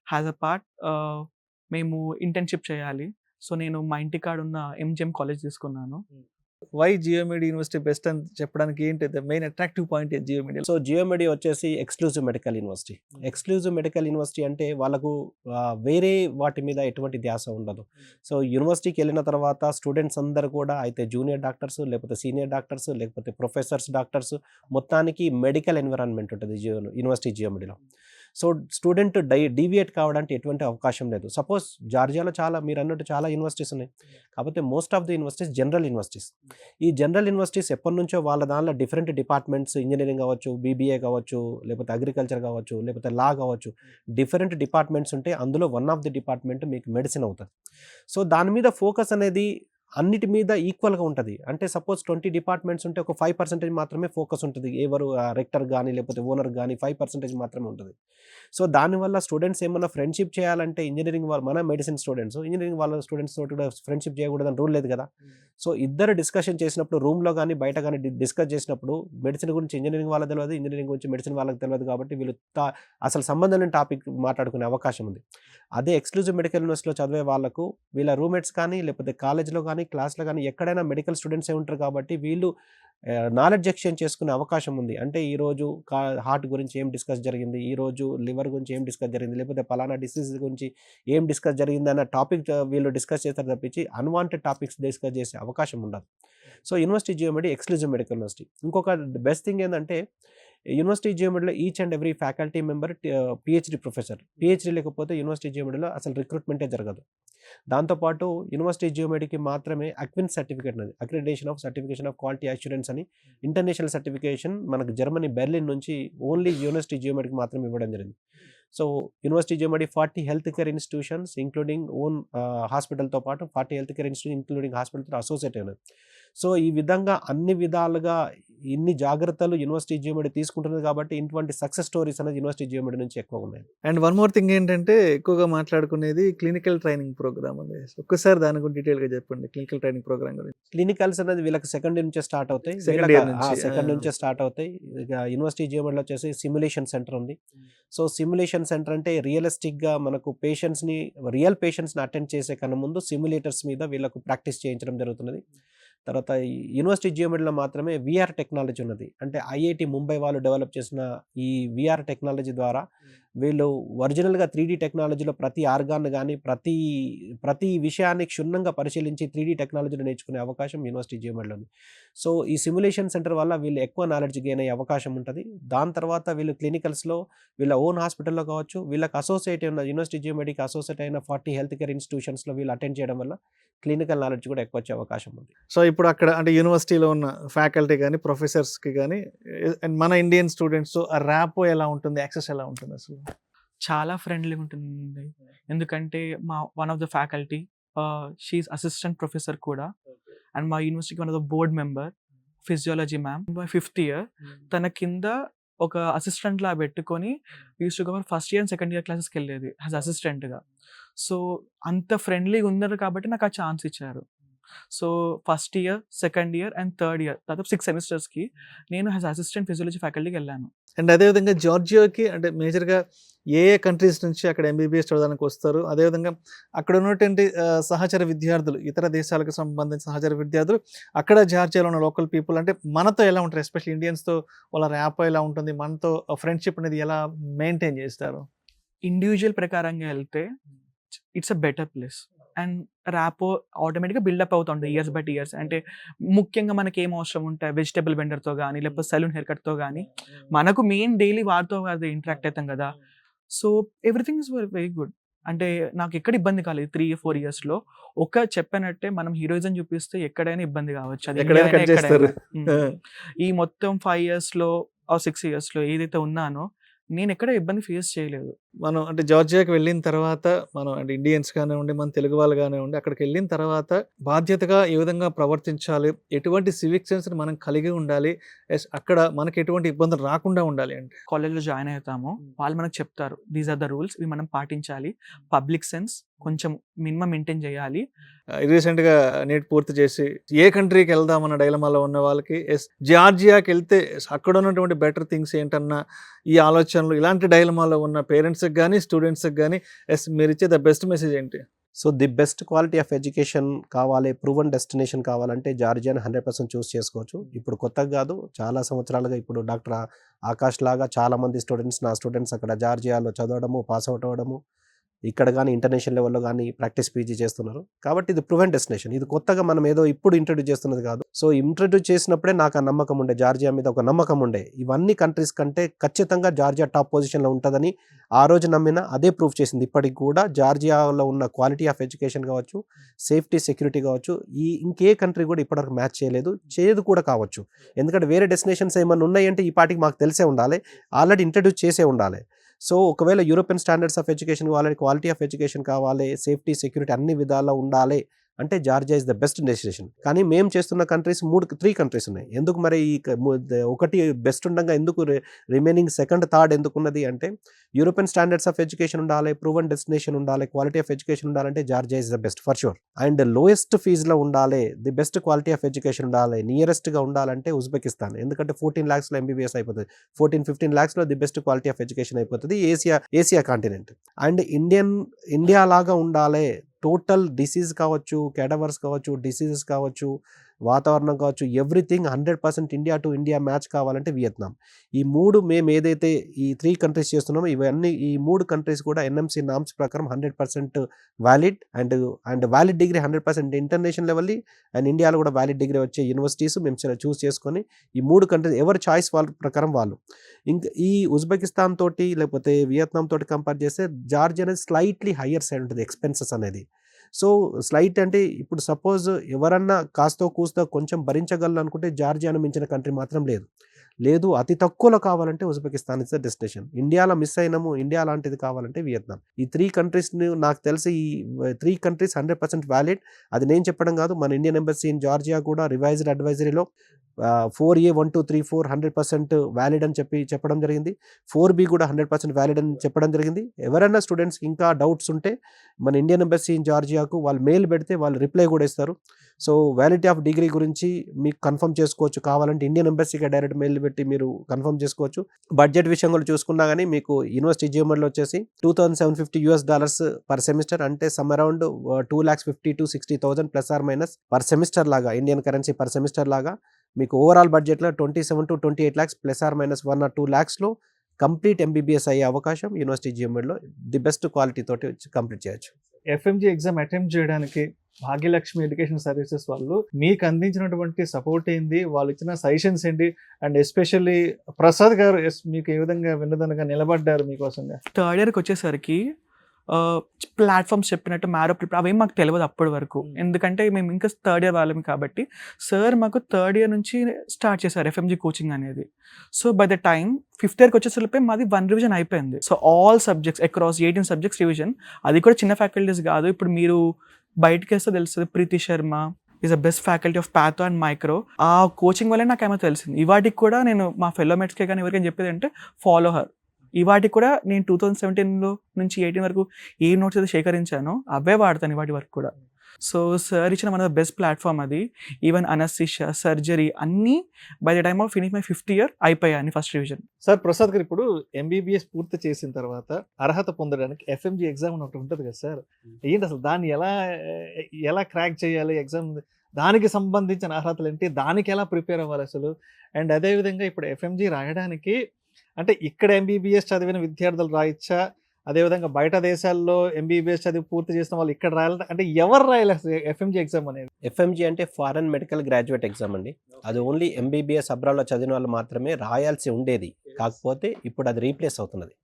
హ్యాజ్ అ పార్ట్ మేము ఇంటర్న్షిప్ చేయాలి. సో నేను మా ఇంటికాడ ఉన్న ఎంజిఎం కాలేజ్ తీసుకున్నాను. వై జియోమెడ్ యూనివర్సిటీ బెస్ట్ అని చెప్పడానికి ఏంటి మెయిన్ అట్రాక్టివ్ పాయింట్ జియోమెడ్? సో జియోమెడి వచ్చేసి exclusive medical university. Exclusive medical university అంటే వాళ్ళకు వేరే వాటి మీద ఎటువంటి ధ్యాస ఉండదు. సో యూనివర్సిటీకి వెళ్ళిన తర్వాత స్టూడెంట్స్ అందరూ కూడా అయితే జూనియర్ డాక్టర్స్, లేకపోతే సీనియర్ డాక్టర్స్, లేకపోతే ప్రొఫెసర్స్, డాక్టర్స్, మొత్తానికి మెడికల్ ఎన్విరాన్మెంట్ ఉంటుంది యూనివర్సిటీ జియోమెడిలో. సో స్టూడెంట్ డీవియేట్ కావడానికి ఎటువంటి అవకాశం లేదు. సపోజ్ జార్జియాలో మీరు అన్నట్టు చాలా యూనివర్సిటీస్ ఉన్నాయి, కాకపోతే most of the universities general universities. ఈ జనరల్ యూనివర్సిటీస్ ఎప్పటి నుంచో వాళ్ళ దానిలో డిఫరెంట్ డిపార్ట్మెంట్స్, ఇంజనీరింగ్ కావచ్చు, బీబీఏ కావచ్చు, లేకపోతే అగ్రికల్చర్ కావచ్చు, లేకపోతే లా కావచ్చు, డిఫరెంట్ డిపార్ట్మెంట్స్ ఉంటే అందులో వన్ ఆఫ్ ది డిపార్ట్మెంట్ మీకు మెడిసిన్ అవుతుంది. సో దాని మీద ఫోకస్ అనేది అన్నిటి మీద ఈక్వల్గా ఉంటుంది. అంటే సపోజ్ 20 డిపార్ట్మెంట్స్ ఉంటే ఒక 5% మాత్రమే ఫోకస్ ఉంటుంది. ఎవరు రెక్టర్ కానీ లేకపోతే ఓనర్ కానీ 5% మాత్రమే ఉంటుంది. సో దానివల్ల స్టూడెంట్స్ ఏమన్నా ఫ్రెండ్షిప్ చేయాలంటే ఇంజనీరింగ్ మన మెడిసిన్ స్టూడెంట్స్ ఇంజనీరింగ్ వాళ్ళ స్టూడెంట్స్ తోటి కూడా ఫ్రెండ్షిప్ చేయకూడదని రూల్ లేదు కదా. సో ఇద్దరు డిస్కషన్ చేసినప్పుడు రూమ్లో కానీ బయట కానీ డిస్కస్ చేసినప్పుడు మెడిసిన్ గురించి ఇంజనీరింగ్ వాళ్ళకి తెలియదు, ఇంజనీరింగ్ గురించి మెడిసిన్ వాళ్ళకి తెలియదు, కాబట్టి వీళ్ళు అసలు సంబంధం లేని టాపిక్ మాట్లాడుకునే అవకాశం ఉంది. అదే ఎక్స్క్లూజివ్ మెడికల్ యూనివర్సిటీలో చదివే వాళ్ళకు వీళ్ళ రూమ్మేట్స్ కానీ లేకపోతే కాలేజ్లో కానీ క్లాస్లో కానీ ఎక్కడైనా మెడికల్ స్టూడెంట్సే ఉంటారు కాబట్టి వీళ్ళు నాలెడ్జ్ ఎక్స్చేంజ్ చేసుకునే అవకాశం ఉంది. అంటే ఈరోజు హార్ట్ గురించి ఏం డిస్కస్ జరిగింది, ఈరోజు లివర్ గురించి ఏం డిస్కస్ జరిగింది, లేకపోతే పలానా డిసీజ్ గురించి ఏం డిస్కస్ జరిగింది అన్న టాపిక్ వీళ్ళు డిస్కస్ చేస్తారు తప్పించి అన్వాంటెడ్ టాపిక్స్ డిస్కస్ చేసే అవకాశం ఉండదు. So university Geomedi exclusive medical university. ఇంకొక బెస్ట్ థింగ్ ఏంటంటే యూనివర్సిటీ జియోమెడిలో each and every faculty member PhD professor. PhD లేకపోతే యూనివర్సిటీ జియోమెడిలో అసలు రిక్రూట్మెంటే జరగదు. దాంతోపాటు యూనివర్సిటీ జియోమెడికి మాత్రమే అక్విన్ సర్టిఫికేట్ అనేది, accreditation of certification of quality assurance అని ఇంటర్నేషనల్ సర్టిఫికేషన్ మనకు జర్మనీ బెర్లిన్ నుంచి ఓన్లీ యూనివర్సిటీ జియోమెడికి మాత్రమే ఇవ్వడం జరిగింది. So university Geomedi 40 health care institutions including own హాస్పిటల్తో పాటు 40 హెల్త్ కేర్ ఇన్స్టిట్యూషన్ ఇంక్లూడింగ్ హాస్పిటల్తో అసోసియేట్ అయినది. సో ఈ విధంగా అన్ని విధాలుగా ఇన్ని జాగ్రత్తలు యూనివర్సిటీ జియోమెడి తీసుకుంటున్నది కాబట్టి ఇటువంటి సక్సెస్ స్టోరీస్ అనేది యూనివర్సిటీ జియోమెడి నుంచి ఎక్కువ ఉన్నాయి. అండ్ వన్ మోర్ థింగ్ ఏంటంటే ఎక్కువగా మాట్లాడుకునేది క్లినికల్ ట్రైనింగ్ ప్రోగ్రామ్ అనేది. ఒక్కసారి దాని గురించి డీటెయిల్గా చెప్పండి క్లినికల్ ట్రైనింగ్ ప్రోగ్రామ్ గురించి. క్లినికల్స్ అనేది వీళ్ళకి సెకండ్ ఇయర్ నుంచే స్టార్ట్ అవుతాయి. సెకండ్ నుంచే స్టార్ట్ అవుతాయి. ఇక యూనివర్సిటీ జియోమెడిలో వచ్చేసి సిమ్యులేషన్ సెంటర్ ఉంది. సో సిమ్యులేషన్ సెంటర్ అంటే రియలిస్టిక్గా మనకు రియల్ పేషెంట్స్ని అటెండ్ చేసే కన్నా ముందు సిమ్యులేటర్స్ మీద వీళ్ళకు ప్రాక్టీస్ చేయించడం జరుగుతున్నది. తర్వాత యూనివర్సిటీ జియోమెడిలో మాత్రమే విఆర్ టెక్నాలజీ ఉన్నది. అంటే ఐఐటి ముంబై వాళ్ళు డెవలప్ చేసిన ఈ విఆర్ టెక్నాలజీ ద్వారా వీళ్ళు ఒరిజినల్గా 3D టెక్నాలజీలో ప్రతి ఆర్గాన్ కానీ ప్రతి విషయాన్ని క్షుణ్ణంగా పరిశీలించి 3D టెక్నాలజీలో నేర్చుకునే అవకాశం యూనివర్సిటీ జియోమెడిలో ఉంది. సో ఈ సిమ్యులేషన్ సెంటర్ వల్ల వీళ్ళు ఎక్కువ నాలెడ్జ్ గెయిన్ అయ్యే అవకాశం ఉంటుంది. దాని తర్వాత వీళ్ళు క్లినికల్స్లో వీళ్ళ ఓన్ హాస్పిటల్లో కావచ్చు, వీళ్ళకి అసోసియేట్ అయిన యూనివర్సిటీ జియోమెడికి అసోసియేట్ అయిన 40 హెల్త్ కేర్ ఇన్స్టిట్యూషన్స్లో వీళ్ళు అటెండ్ చేయడం వల్ల క్లినికల్ నాలెడ్జ్ కూడా ఎక్కువ వచ్చే అవకాశం ఉంది. సో ఇప్పుడు అక్కడ అంటే యూనివర్సిటీలో ఉన్న ఫ్యాకల్టీ కానీ ప్రొఫెసర్స్కి కానీ అండ్ మన ఇండియన్ స్టూడెంట్స్ ఆ ర్యాపో ఎలా ఉంటుంది, యాక్సెస్ ఎలా ఉంటుంది? అసలు చాలా ఫ్రెండ్లీగా ఉంటుంది. ఎందుకంటే మా one of the faculty she is assistant professor కూడా, అండ్ మా యూనివర్సిటీకి one of the board member physiology ma'am, my 5th year. తన కింద ఒక అసిస్టెంట్‌లా పెట్టుకొని used to go first year and second year క్లాసెస్‌కి వెళ్ళేది యాస్ అసిస్టెంట్‌గా. సో, అంత ఫ్రెండ్లీగా ఉన్నారు కాబట్టి నాకు ఆ ఛాన్స్ ఇచ్చారు. So, first year, second year and third year దాదాపు 6 సెమిస్టర్స్‌కి నేను యాస్ అసిస్టెంట్ ఫిజియాలజీ ఫ్యాకల్టీకెళ్ళాను. అండ్ అదేవిధంగా జార్జియాకి అంటే మేజర్‌గా ఏ కంట్రీస్ నుంచి అక్కడ ఎంబీబీఎస్ చదవడానికి వస్తారు? అదేవిధంగా అక్కడ ఉన్నటువంటి సహచర విద్యార్థులు, ఇతర దేశాలకు సంబంధించిన సహచర విద్యార్థులు అక్కడ జార్జియాలో ఉన్న లోకల్ పీపుల్ అంటే మనతో ఎలా ఉంటారు? ఎస్పెషల్లీ ఇండియన్స్‌తో వాళ్ళ ర్యాపో ఎలా ఉంటుంది? మనతో ఫ్రెండ్‌షిప్ అనేది ఎలా మెయింటైన్ చేస్తారు? ఇండివిడ్యువల్ ప్రకారంగా ఎళ్తే it's a better place. And rapport ఆటోమేటిక్‌గా బిల్డప్ అవుతా ఉంటది ఇయర్స్ బై ఇయర్స్. అంటే ముఖ్యంగా మనకేం అవసరం ఉంటాయి వెజిటబుల్ వెండర్‌తో గానీ, లేకపోతే సెలూన్ హెయిర్ కట్‌తో గానీ, మనకు మెయిన్ డైలీ వారితో అది ఇంటరాక్ట్ అయితాం గదా! So, everything is very good. అంటే నాకెక్కడ ఇబ్బంది కాలేదు 3, 4 ఇయర్స్‌లో. చెప్పానంటే మనం హీరోయిజం చూపిస్తే ఎక్కడైనా ఇబ్బంది కావచ్చు. అది ఎక్కడైనా ఇండియా కట్ అయినా చేస్తారు. ఎక్కడైనా. ఆ! ఈ మొత్తం 5 ఇయర్స్‌లో ఆర్ 6 ఇయర్స్‌లో ఏదైతే ఉన్నానో నేనెక్కడ ఇబ్బంది ఫేస్ చేయలేదు. మనం అంటే జార్జియాకి వెళ్ళిన తర్వాత మనం అంటే ఇండియన్స్ కానివ్వండి, మన తెలుగు వాళ్ళు కానివ్వండి, అక్కడికెళ్ళిన తర్వాత బాధ్యతగా ఏ విధంగా ప్రవర్తించాలి? ఎటువంటి సివిక్ సెన్స్‌ని మనం కలిగి ఉండాలి? అక్కడ మనకి ఎటువంటి ఇబ్బందులు రాకుండా ఉండాలి అంటే? కాలేజ్‌లో జాయిన్ అవుతామో వాళ్ళు మనకు చెప్తారు. దీస్ ఆర్ ద రూల్స్ ఇవి మనం పాటించాలి. పబ్లిక్ సెన్స్ కొంచెం మినిమమ్ మెయింటైన్ చేయాలి. రీసెంట్‌గా నీట్ పూర్తి చేసి ఏ కంట్రీకి వెళ్దామన్న డైలమాలో ఉన్న వాళ్ళకి జార్జియాకెళ్తే అక్కడ ఉన్నటువంటి బెటర్ థింగ్స్ ఏంటన్న ఈ ఆలోచనలు ఇలాంటి డైలమాలో ఉన్న పేరెంట్స్‌కి గానీ, స్టూడెంట్స్‌కి గానీ మీరిచ్చే ద బెస్ట్ మెసేజ్ ఏంటి? So the best quality of education కావాలి, ప్రూవన్ డెస్టినేషన్ కావాలంటే జార్జియాని 100% చూస్ చేసుకోవచ్చు. ఇప్పుడు కొత్తగా కాదు, చాలా సంవత్సరాలుగా ఇప్పుడు డాక్టర్ ఆకాష్ లాగా చాలామంది నా స్టూడెంట్స్ అక్కడ జార్జియాలో చదవడము, పాస్ అవుట్ అవ్వడము, ఇక్కడ కానీ ఇంటర్నేషనల్ లెవెల్లో కానీ ప్రాక్టీస్ పీజీ చేస్తున్నారు. కాబట్టి ఇది ప్రూవెన్ డెస్టినేషన్. ఇది కొత్తగా మనం ఏదో ఇప్పుడు ఇంట్రడ్యూస్ చేస్తున్నది కాదు. సో ఇంట్రడ్యూస్ చేసినప్పుడే నాకు ఆ నమ్మకం ఉండే, జార్జియా మీద ఒక నమ్మకం ఉండే. ఇవన్నీ కంట్రీస్ కంటే ఖచ్చితంగా జార్జియా టాప్ పొజిషన్లో ఉంటుందని ఆ రోజు నమ్మిన, అదే ప్రూఫ్ చేసింది. ఇప్పటికి కూడా జార్జియాలో ఉన్న క్వాలిటీ ఆఫ్ ఎడ్యుకేషన్ కావచ్చు, సేఫ్టీ, సెక్యూరిటీ కావచ్చు, ఇంకే కంట్రీ కూడా ఇప్పటివరకు మ్యాచ్ చేయదు కూడా కావచ్చు. ఎందుకంటే వేరే డెస్టినేషన్స్ ఏమైనా ఉన్నాయంటే ఈ పాటికి మాకు తెలిసే ఉండాలి, ఆల్రెడీ ఇంట్రడ్యూస్ చేసే ఉండాలి. సో ఒకవేళ యూరోపియన్ స్టాండర్డ్స్ ఆఫ్ ఎడ్యుకేషన్ కావాలి, క్వాలిటీ ఆఫ్ ఎడ్యుకేషన్ కావాలి, సేఫ్టీ, సెక్యూరిటీ అన్ని విధాలా ఉండాలి అంటే Georgia is the best destination. కానీ మేము చేస్తున్న కంట్రీస్ 3 కంట్రీస్ ఉన్నాయి. ఎందుకు మరి ఒకటి బెస్ట్ ఉండగా ఎందుకు రిమైనింగ్ సెకండ్, థర్డ్ ఎందుకున్నది అంటే యూరోపియన్ స్టాండర్డ్స్ ఆఫ్ ఎడ్యుకేషన్ ఉండాలి, ప్రూవన్ డెస్టినేషన్ ఉండాలి, క్వాలిటీ ఆఫ్ ఎడ్యుకేషన్ ఉండాలంటే Georgia is the best for sure. And lowest ఫీజులో ఉండాలి, the best quality of education ఉండాలి, నియరెస్ట్గా ఉండాలంటే ఉజ్బెకిస్తాన్. ఎందుకంటే 14 lakhsలో ఎంబీబీఎస్ అయిపోతుంది, 14-15 lakhsలో the best quality of education అయిపోతుంది ఏసియా కాంటినెంట్. అండ్ ఇండియా లాగా ఉండాలి, టోటల్ డిసీజ్ కావచ్చు, క్యాడవర్స్ కావచ్చు, డిసీజెస్ కావచ్చు, వాతావరణం కావచ్చు, everything 100% India to India match కావాలంటే వియత్నాం. ఈ 3 మేము ఏదైతే ఈ 3 కంట్రీస్ చేస్తున్నామో ఇవన్నీ ఈ 3 కంట్రీస్ కూడా ఎన్ఎంసీ నామ్స్ ప్రకారం 100% valid and valid degree 100% international level and ఇండియాలో కూడా వ్యాలిడ్ డిగ్రీ వచ్చే యూనివర్సిటీస్ మేము చూస్ చేసుకొని ఈ 3 కంట్రీస్ ఎవరి చాయిస్ వాళ్ళ ప్రకారం వాళ్ళు. ఇంకా ఈ ఉజ్బెకిస్తాన్ తోటి లేకపోతే వియత్నాం తోటి కంపేర్ చేస్తే జార్జియా అనేది స్లైట్లీ హయ్యర్ సైడ్ ఉంటుంది ఎక్స్పెన్సెస్ అనేది. సో స్లైట్ అంటే ఇప్పుడు సపోజ్ ఎవరన్నా కాస్తో కూస్తో కొంచెం భరించగలరు అనుకుంటే జార్జియాను మించిన కంట్రీ మాత్రం లేదు. అతి తక్కువలో కావాలంటే ఉజ్బెకిస్తాన్ ఇస్ ద డెస్టినేషన్. ఇండియాలో మిస్ అయినాము, ఇండియా లాంటిది కావాలంటే వియత్నాం. ఈ 3 కంట్రీస్ని నాకు తెలిసి ఈ 3 కంట్రీస్ 100% వ్యాలిడ్. అది నేను చెప్పడం కాదు, మన ఇండియన్ ఎంబసీ ఇన్ జార్జియా కూడా రివైజ్డ్ అడ్వైజరీలో 4A 1, 2, 3, 4 100% వ్యాలిడ్ అని చెప్పడం జరిగింది. 4B కూడా 100% వ్యాలిడ్ అని చెప్పడం జరిగింది. ఎవరైనా స్టూడెంట్స్కి ఇంకా డౌట్స్ ఉంటే మన ఇండియన్ ఎంబసీ ఇన్ జార్జియాకు వాళ్ళు మెయిల్ పెడితే వాళ్ళు రిప్లై కూడా ఇస్తారు. సో వ్యాలిడిటీ ఆఫ్ డిగ్రీ గురించి మీకు కన్ఫర్మ్ చేసుకోవచ్చు, కావాలంటే ఇండియన్ ఎంబసీకి డైరెక్ట్ మెయిల్ పెట్టి మీరు కన్ఫర్మ్ చేసుకోవచ్చు. బడ్జెట్ విషయంలో చూసుకున్నా కానీ మీకు యూనివర్సిటీ జియోమర్లో వచ్చేసి $2,750 పర్ సెమిస్టర్, అంటే some around 2,50,000 to 60,000 plus or minus per semester లాగా, ఇండియన్ కరెన్సీ పర్ సెమిస్టర్ లాగా మీకు ఓవరాల్ బడ్జెట్లో 27 to 28 lakhs plus or minus 1 or 2 lakhsలో కంప్లీట్ ఎంబీబీఎస్ అయ్యే అవకాశం యూనివర్సిటీ జియోమర్లో ది బెస్ట్ క్వాలిటీ తోటి కంప్లీట్ చేయొచ్చు. ఎఫ్ఎంజీ ఎగ్జామ్ అటెంప్ట్ చేయడానికి భాగ్యలక్ష్మి ఎడ్యుకేషన్ సర్వీసెస్ వాళ్ళు మీకు అందించినటువంటి సపోర్ట్ ఏంది, వాళ్ళు ఇచ్చిన సజెషన్స్ ఏంటి, అండ్ ఎస్పెషల్లీ ప్రసాద్ గారు మీకు ఏ విధంగా వెన్నుదన్నుగా నిలబడ్డారు మీకోసంగా? థర్డ్ ఇయర్కి వచ్చేసరికి ప్లాట్ఫామ్స్ చెప్పినట్టు మ్యారో ప్రిపేర్ అవేం మాకు తెలియదు అప్పటి వరకు. ఎందుకంటే మేము ఇంకా థర్డ్ ఇయర్ వాళ్ళం కాబట్టి సార్ మాకు థర్డ్ ఇయర్ నుంచి స్టార్ట్ చేశారు ఎఫ్ఎంజీ కోచింగ్ అనేది. So by the time 5th ఇయర్కి వచ్చేసరికి మాది 1 రివిజన్ అయిపోయింది. So all subjects across 18 subjects revision. అది కూడా చిన్న ఫ్యాకల్టీస్ కాదు. ఇప్పుడు మీరు బయటకి వేస్తే తెలుస్తుంది, Preethi Sharma, is the best faculty of patho and micro. ఆ కోచింగ్ వల్లే నాకు ఏమో తెలిసింది. ఇవాటికి కూడా నేను మా ఫెలో మేట్స్కే కానీ ఎవరికైనా చెప్పేది అంటే ఫాలో హర్. ఇవాటికి కూడా నేను 2017 నుంచి 18 వరకు ఏ నోట్స్ అయితే సేకరించానో అవే వాడతాను ఇవాటి వరకు కూడా. సో సార్ ఇచ్చిన మన బెస్ట్ ప్లాట్ఫామ్ అది. ఈవెన్ అనస్థిషియా, సర్జరీ అన్నీ by the time of finish my 5th year అయిపోయాయి ఫస్ట్ రివిజన్. సార్ ప్రసాద్ గారు, ఇప్పుడు ఎంబీబీఎస్ పూర్తి చేసిన తర్వాత అర్హత పొందడానికి ఎఫ్ఎంజీ ఎగ్జామ్ అని ఒకటి ఉంటుంది కదా సార్, ఏంటి అసలు దాన్ని ఎలా క్రాక్ చేయాలి ఎగ్జామ్, దానికి సంబంధించిన అర్హతలు ఏంటి, దానికి ఎలా ప్రిపేర్ అవ్వాలి అసలు? అండ్ అదేవిధంగా ఇప్పుడు ఎఫ్ఎంజీ రాయడానికి అంటే ఇక్కడ ఎంబీబీఎస్ చదివిన విద్యార్థులు రాయొచ్చా, అదేవిధంగా బయట దేశాల్లో ఎంబీబీఎస్ చదివి పూర్తి చేసిన వాళ్ళు ఇక్కడ రాయాలి, అంటే ఎవరు రాయాలి ఎఫ్ఎంజీ ఎగ్జామ్ అనేది? ఎఫ్ఎంజీ అంటే ఫారెన్ మెడికల్ గ్రాడ్యుయేట్ ఎగ్జామ్ అండి. అది ఓన్లీ ఎంబీబీఎస్ అబ్రాడ్లో చదివిన వాళ్ళు మాత్రమే రాయాల్సి ఉండేది. కాకపోతే ఇప్పుడు అది రీప్లేస్ అవుతున్నది.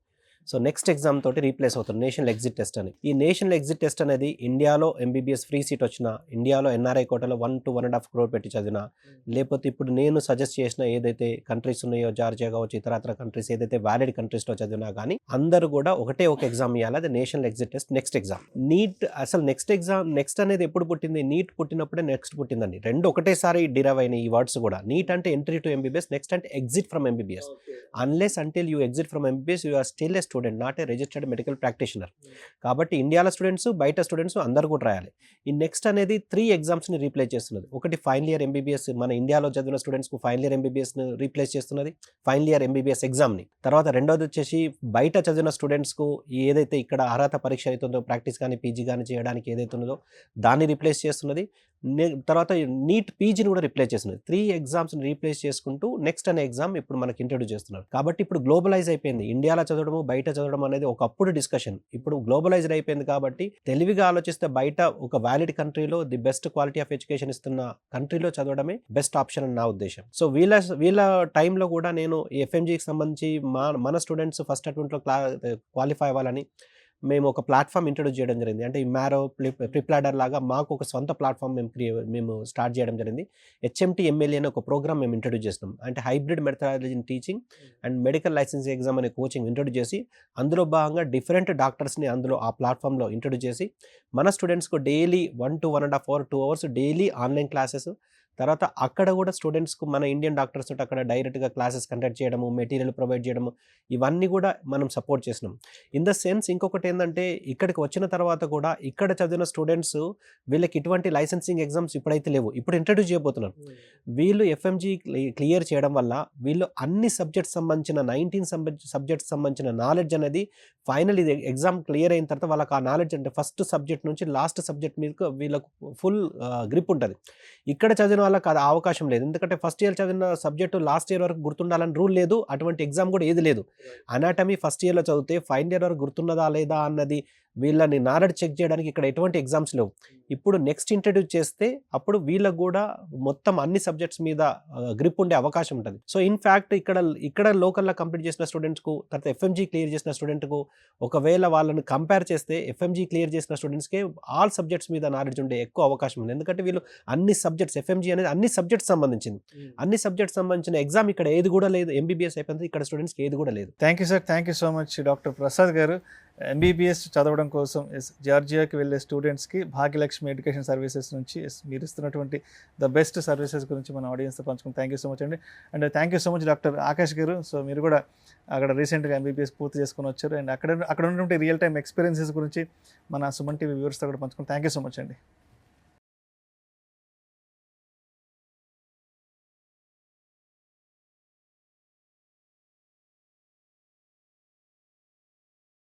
సో నెక్స్ట్ ఎగ్జామ్ తోటి రీప్లేస్ అవుతుంది, నేషనల్ ఎగ్జిట్ టెస్ట్ అని. ఈ నేషనల్ ఎగ్జిట్ టెస్ట్ అనేది ఇండియాలో ఎంబీబీఎస్ ఫ్రీ సీట్ వచ్చినా, ఇండియాలో ఎన్ఆర్ఐ కోటాలో 1 to 1.5 crore పెట్టి చదివినా, లేకపోతే ఇప్పుడు నేను సజెస్ట్ చేసిన ఏదైతే కంట్రీస్ ఉన్నాయో, జార్జియా కావచ్చు, ఇతరత్ర కంట్రీస్ ఏదైతే వ్యాలిడ్ కంట్రీస్లో చదివినా కానీ అందరూ కూడా ఒకటే ఒక ఎగ్జామ్ ఇవ్వాలి, అది national exit test NEXT exam. NEET అసలు నెక్స్ట్ అనేది ఎప్పుడు పుట్టింది? నీట్ పుట్టినప్పుడే నెక్స్ట్ పుట్టిందండి. రెండు ఒకటేసారి డిరైవ్ అయిన ఈ వర్డ్స్ కూడా. నీట్ అంటే ఎంట్రీ టు ఎంబీబీఎస్, నెక్స్ట్ అంటే exit from MBBS. Unless until you exit from MBBS you are still a student, not a registered medical practitioner. కాబట్టి ఇండియాలో స్టూడెంట్స్, బయట స్టూడెంట్స్ అందరూ కూడా రాయాలి. ఈ నెక్స్ట్ అనేది 3 ఎగ్జామ్స్ని రీప్లేస్ చేస్తున్నది. ఒకటి ఫైనల్ ఇయర్ ఎంబీబీఎస్, మన ఇండియాలో చదివిన స్టూడెంట్స్కు ఫైనల్ ఇయర్ ఎంబీబీఎస్ని రీప్లేస్ చేస్తున్నది, ఫైనల్ ఇయర్ ఎంబీబీఎస్ ఎగ్జామ్ని. తర్వాత రెండోది వచ్చేసి బయట చదివిన స్టూడెంట్స్కు ఏదైతే ఇక్కడ అర్హత పరీక్ష అవుతుందో, ప్రాక్టీస్ కానీ పీజీ కానీ చేయడానికి ఏదైతే ఉన్నదో దాన్ని రీప్లేస్ చేస్తున్నది. తర్వాత నీట్ పీజీని కూడా రీప్లేస్ చేస్తున్నది. 3 ఎగ్జామ్స్ని రీప్లేస్ చేసుకుంటూ నెక్స్ట్ అనే ఎగ్జామ్ ఇప్పుడు మనకి ఇంట్రడ్యూస్ చేస్తున్నారు. కాబట్టి ఇప్పుడు గ్లోబలైజ్ అయిపోయింది. ఇండియాలో చదవడము, బయట చదవడం అనేది ఒకప్పుడు డిస్కషన్, ఇప్పుడు గ్లోబలైజ్డ్ అయిపోయింది. కాబట్టి తెలివిగా ఆలోచిస్తే బయట ఒక వ్యాలిడ్ కంట్రీలో the best quality of education ఇస్తున్న కంట్రీలో చదవడమే బెస్ట్ ఆప్షన్ అని నా ఉద్దేశం. సో వీళ్ళ టైంలో కూడా నేను ఎఫ్ఎంజీకి సంబంధించి మన స్టూడెంట్స్ ఫస్ట్ అటెంప్ట్లో క్వాలిఫై అవ్వాలని మేము ఒక ప్లాట్ఫామ్ ఇంట్రడ్యూస్ చేయడం జరిగింది. అంటే ఈ మ్యారో, ప్రిప్లాడర్ లాగా మాకు ఒక సొంత ప్లాట్ఫామ్ మేము స్టార్ట్ చేయడం జరిగింది. హెచ్ఎంటీ ఎంఎల్ఏ అనే ఒక ప్రోగ్రామ్ మేము ఇంట్రడ్యూస్ చేస్తున్నాం. అంటే hybrid methodology in teaching and medical licensing exam అనే కోచింగ్ ఇంట్రడ్యూస్ చేసి, అందులో భాగంగా డిఫరెంట్ డాక్టర్స్ని అందులో ఆ ప్లాట్ఫామ్లో ఇంట్రడ్యూస్ చేసి మన స్టూడెంట్స్కు daily 1 to 1.5 hour 2 hours daily online classes, తర్వాత అక్కడ కూడా స్టూడెంట్స్కు మన ఇండియన్ డాక్టర్స్ తోటి అక్కడ డైరెక్ట్గా క్లాసెస్ కండక్ట్ చేయడము, మెటీరియల్ ప్రొవైడ్ చేయడము, ఇవన్నీ కూడా మనం సపోర్ట్ చేసినాం. ఇన్ ద సెన్స్ ఇంకొకటి ఏంటంటే, ఇక్కడికి వచ్చిన తర్వాత కూడా ఇక్కడ చదివిన స్టూడెంట్స్ వీళ్ళకి ఇటువంటి లైసెన్సింగ్ ఎగ్జామ్స్ ఇప్పుడైతే లేవు, ఇప్పుడు ఇంట్రడ్యూస్ చేయబోతున్నారు. వీళ్ళు ఎఫ్ఎంజీ క్లియర్ చేయడం వల్ల వీళ్ళు అన్ని సబ్జెక్ట్స్ సంబంధించిన 19 సబ్జెక్ట్స్ సంబంధించిన నాలెడ్జ్ అనేది ఫైనల్ ఇది ఎగ్జామ్ క్లియర్ అయిన తర్వాత వాళ్ళకి ఆ నాలెడ్జ్ అంటే ఫస్ట్ సబ్జెక్ట్ నుంచి లాస్ట్ సబ్జెక్ట్ మీద వీళ్ళకు ఫుల్ గ్రిప్ ఉంటుంది. ఇక్కడ చదివిన వాళ్ళకి అది అవకాశం లేదు. ఎందుకంటే ఫస్ట్ ఇయర్ చదివిన సబ్జెక్టు లాస్ట్ ఇయర్ వరకు గుర్తుండాలని రూల్ లేదు, అటువంటి ఎగ్జామ్ కూడా ఏది లేదు. అనాటమీ ఫస్ట్ ఇయర్లో చదివితే ఫైనల్ ఇయర్ వరకు గుర్తున్నదా లేదా అన్నది వీళ్ళని నాలెడ్జ్ చెక్ చేయడానికి ఇక్కడ ఎటువంటి ఎగ్జామ్స్ లేవు. ఇప్పుడు నెక్స్ట్ ఇంట్రడ్యూస్ చేస్తే అప్పుడు వీళ్ళకు కూడా మొత్తం అన్ని సబ్జెక్ట్స్ మీద గ్రిప్ ఉండే అవకాశం ఉంటుంది. సో ఇన్ఫ్యాక్ట్ ఇక్కడ లోకల్లో కంప్లీట్ చేసిన స్టూడెంట్స్కు, తర్వాత ఎఫ్ఎంజీ క్లియర్ చేసిన స్టూడెంట్కు ఒకవేళ వాళ్ళని కంపేర్ చేస్తే ఎఫ్ఎంజీ క్లియర్ చేసిన స్టూడెంట్స్కే ఆల్ సబ్జెక్ట్స్ మీద నాలెడ్జ్ ఉండే ఎక్కువ అవకాశం ఉంది. ఎందుకంటే వీళ్ళు అన్ని సబ్జెక్ట్స్, ఎఫ్ఎంజీ అనేది అన్ని సబ్జెక్ట్స్ సంబంధించింది, అన్ని సబ్జెక్ట్స్ సంబంధించిన ఎగ్జామ్ ఇక్కడ ఏది కూడా లేదు. ఎంబీబీఎస్ అయిపోయింది, ఇక్కడ స్టూడెంట్స్కి ఏది కూడా లేదు. Thank you sir, thank you so much doctor Prasad గారు. ఎంబీబీఎస్ చదవడం కోసం జార్జియాకి వెళ్ళే స్టూడెంట్స్కి భాగ్యలక్ష్మి ఎడ్యుకేషన్ సర్వీసెస్ నుంచి మీరు ఇస్తున్నటువంటి ద బెస్ట్ సర్వీసెస్ గురించి మన ఆడియన్స్తో పంచుకుని థ్యాంక్ యూ సో మచ్ అండి. And thank you so much doctor Akash గారు. సో మీరు కూడా అక్కడ రీసెంట్గా ఎంబీబీఎస్ పూర్తి చేసుకుని వచ్చారు, అండ్ అక్కడ ఉన్నటువంటి రియల్ టైమ్ ఎక్స్పీరియన్సెస్ గురించి మన సుమన్ టీవీ వ్యూవర్స్తో కూడా పంచుకుని థ్యాంక్ యూ సో మచ్ అండి.